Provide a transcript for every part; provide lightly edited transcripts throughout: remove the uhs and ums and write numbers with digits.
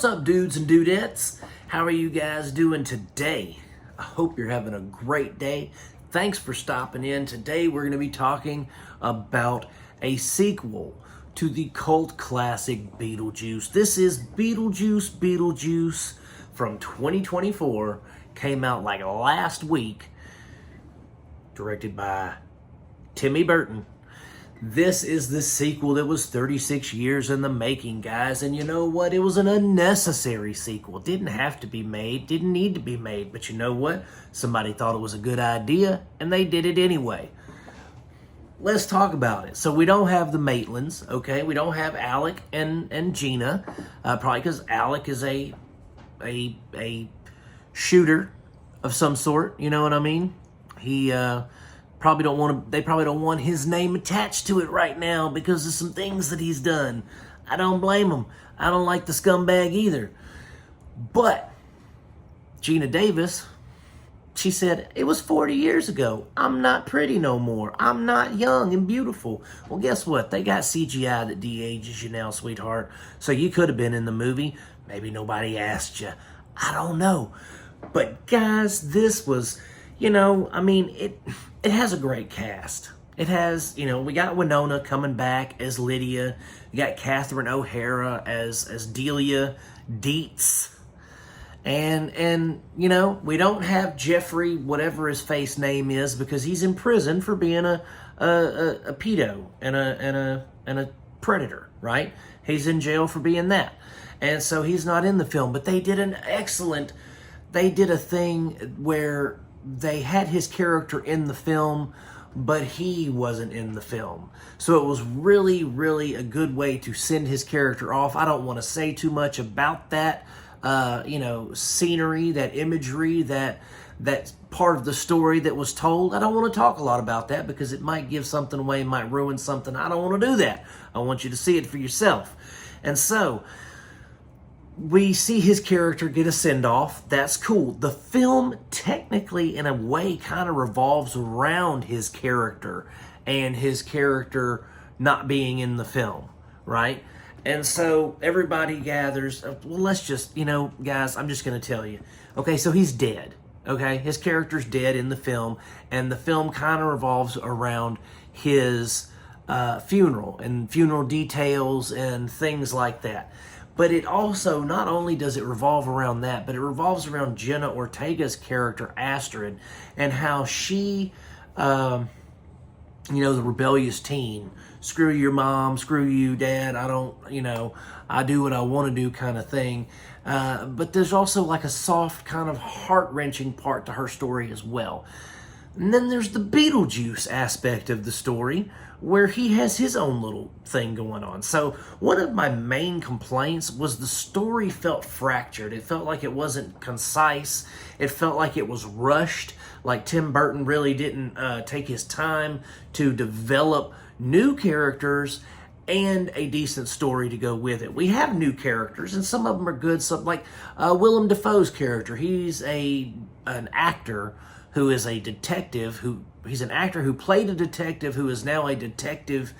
What's up, dudes and dudettes? How are you guys doing today? I hope you're having a great day. Thanks for stopping in. Today we're going to be talking about a sequel to the cult classic Beetlejuice. This is Beetlejuice from 2024. Came out like last week. Directed by Timmy Burton. This is the sequel that was 36 years in the making, guys. And you know what? It was an unnecessary sequel. It didn't have to be made. Didn't need to be made. But you know what? Somebody thought it was a good idea, and they did it anyway. Let's talk about it. So we don't have the Maitlands, okay? We don't have Alec and Gina. Probably because Alec is a shooter of some sort. You know what I mean? He probably don't want to. They probably don't want his name attached to it right now because of some things that he's done. I don't blame him. I don't like the scumbag either. But Gina Davis, she said, it was 40 years ago. I'm not pretty no more. I'm not young and beautiful. Well, guess what? They got CGI that de-ages you now, sweetheart. So you could have been in the movie. Maybe nobody asked you. I don't know. But guys, this was, I mean, it has a great cast. It has, we got Winona coming back as Lydia. We got Catherine O'Hara as Delia, Deetz. And we don't have Jeffrey, whatever his face name is, because he's in prison for being a pedo and a predator, right? He's in jail for being that. And so he's not in the film. But they did a thing where they had his character in the film, but he wasn't in the film. So it was really, really a good way to send his character off. I don't want to say too much about that, scenery, that imagery, that part of the story that was told. I don't want to talk a lot about that because it might give something away, might ruin something. I don't want to do that. I want you to see it for yourself. And so we see his character get a send-off. That's cool. The film technically, in a way, kind of revolves around his character and his character not being in the film, right? And so everybody gathers. Well, let's just, guys, I'm just going to tell you. Okay, so he's dead. Okay, his character's dead in the film, and the film kind of revolves around his funeral and funeral details and things like that. But it also, not only does it revolve around that, but it revolves around Jenna Ortega's character, Astrid, and how she, the rebellious teen, screw your mom, screw you, dad, I do what I want to do kind of thing. But there's also like a soft, kind of heart-wrenching part to her story as well. And then there's the Beetlejuice aspect of the story, where he has his own little thing going on. So one of my main complaints was the story felt fractured. It felt like it wasn't concise. It felt like it was rushed, like Tim Burton really didn't take his time to develop new characters and a decent story to go with it. We have new characters, and some of them are good. Some, like Willem Dafoe's character, he's an actor who is a detective, he's an actor who played a detective who is now a detective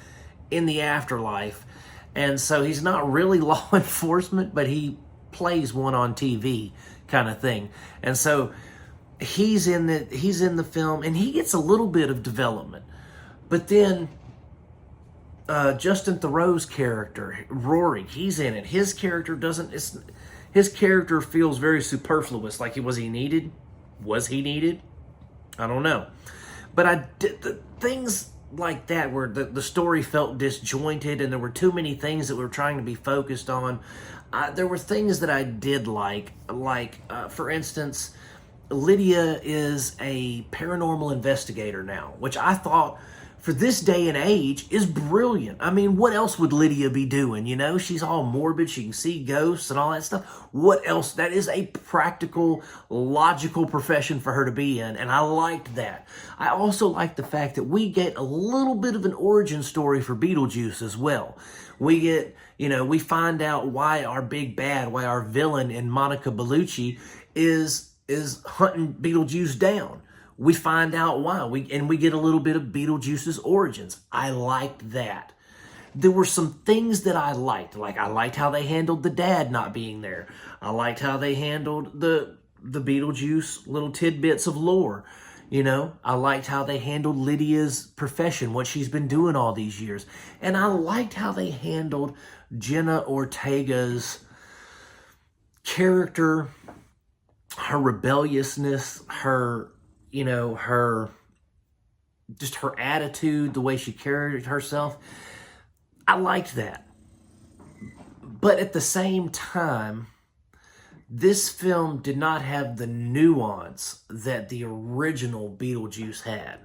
in the afterlife. And so he's not really law enforcement, but he plays one on TV kind of thing. And so he's in the film, and he gets a little bit of development. But then Justin Theroux's character, Rory, he's in it. His character feels very superfluous. Like, was he needed? Was he needed? I don't know. But I did the things like that where the story felt disjointed and there were too many things that were trying to be focused on. There were things that I did like for instance, Lydia is a paranormal investigator now, which I thought for this day and age is brilliant. I mean, what else would Lydia be doing? She's all morbid. She can see ghosts and all that stuff. What else? That is a practical, logical profession for her to be in, and I liked that. I also liked the fact that we get a little bit of an origin story for Beetlejuice as well. We get, we find out why our big bad, why our villain in Monica Bellucci is hunting Beetlejuice down. We find out why. We get a little bit of Beetlejuice's origins. I liked that. there were some things that I liked. Like, I liked how they handled the dad not being there. I liked how they handled the Beetlejuice little tidbits of lore. You know, I liked how they handled Lydia's profession, what she's been doing all these years. And I liked how they handled Jenna Ortega's character, her rebelliousness, her, you know, just her attitude, the way she carried herself. I liked that. But at the same time, this film did not have the nuance that the original Beetlejuice had.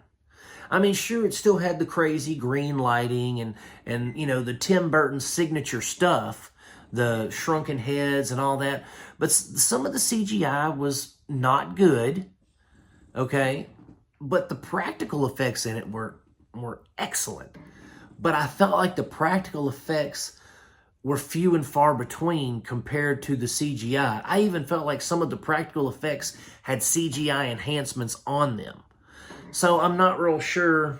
I mean, sure, it still had the crazy green lighting and you know, the Tim Burton signature stuff, the shrunken heads and all that. But some of the CGI was not good, okay? But the practical effects in it were excellent. But I felt like the practical effects were few and far between compared to the CGI. I even felt like some of the practical effects had CGI enhancements on them. So I'm not real sure,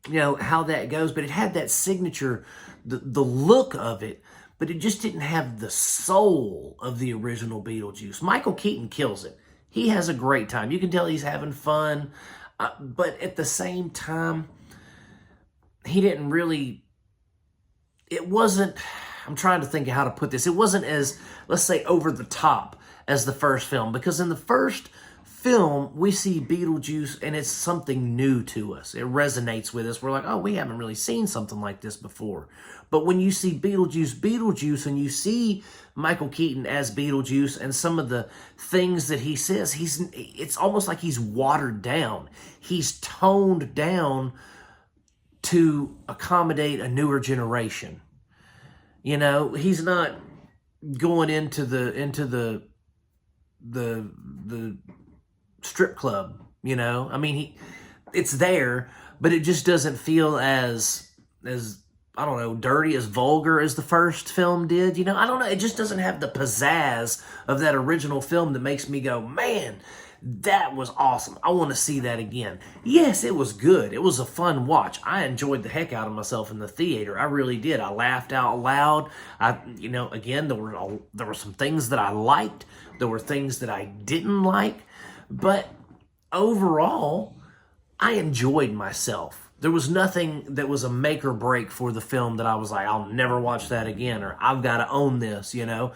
you know, how that goes, but it had that signature, the look of it, but it just didn't have the soul of the original Beetlejuice. Michael Keaton kills it. He has a great time. You can tell he's having fun, but at the same time, he didn't really, it wasn't, I'm trying to think of how to put this. It wasn't as, let's say, over the top as the first film. Because in the first film, we see Beetlejuice and it's something new to us. It resonates with us. We're like, oh, we haven't really seen something like this before. But when you see Beetlejuice, and you see Michael Keaton as Beetlejuice and some of the things that he says, it's almost like he's watered down. He's toned down to accommodate a newer generation. You know, he's not going into the strip club, you know? I mean, it's there, but it just doesn't feel as I don't know, dirty, as vulgar as the first film did. You know, I don't know. It just doesn't have the pizzazz of that original film that makes me go, man, that was awesome. I want to see that again. Yes, it was good. It was a fun watch. I enjoyed the heck out of myself in the theater. I really did. I laughed out loud. You know, again, there were some things that I liked. There were things that I didn't like. But overall, I enjoyed myself. There was nothing that was a make or break for the film that I was like, I'll never watch that again, or I've got to own this, you know.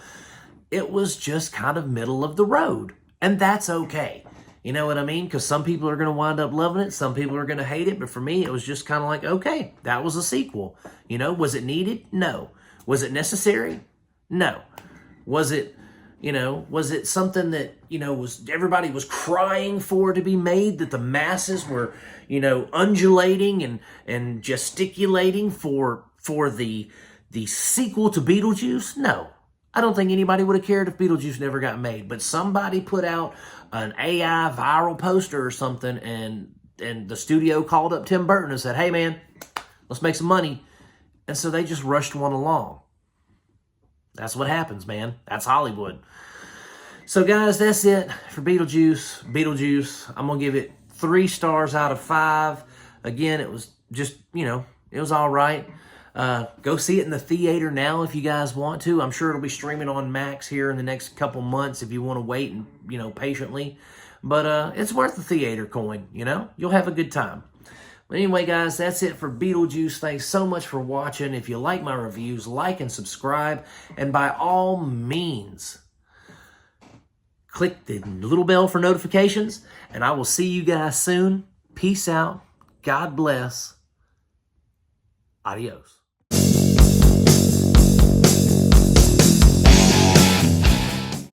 It was just kind of middle of the road. And that's okay. You know what I mean? Because some people are going to wind up loving it. Some people are going to hate it. But for me, it was just kind of like, okay, that was a sequel. You know, was it needed? No. Was it necessary? No. Was it, you know, was it something that, you know, everybody was crying for to be made, that the masses were, you know, undulating and gesticulating for the sequel to Beetlejuice? No. I don't think anybody would have cared if Beetlejuice never got made, but somebody put out an AI viral poster or something, and the studio called up Tim Burton and said, hey man, let's make some money. And so they just rushed one along. That's what happens, man. That's Hollywood. So guys, that's it for Beetlejuice. I'm going to give it 3 stars out of 5. Again, it was just, you know, it was all right. Go see it in the theater now if you guys want to. I'm sure it'll be streaming on Max here in the next couple months if you want to wait and, you know, patiently. But it's worth the theater coin, you know. You'll have a good time. But anyway, guys, that's it for Beetlejuice. Thanks so much for watching. If you like my reviews, like and subscribe. And by all means, click the little bell for notifications. And I will see you guys soon. Peace out. God bless. Adios.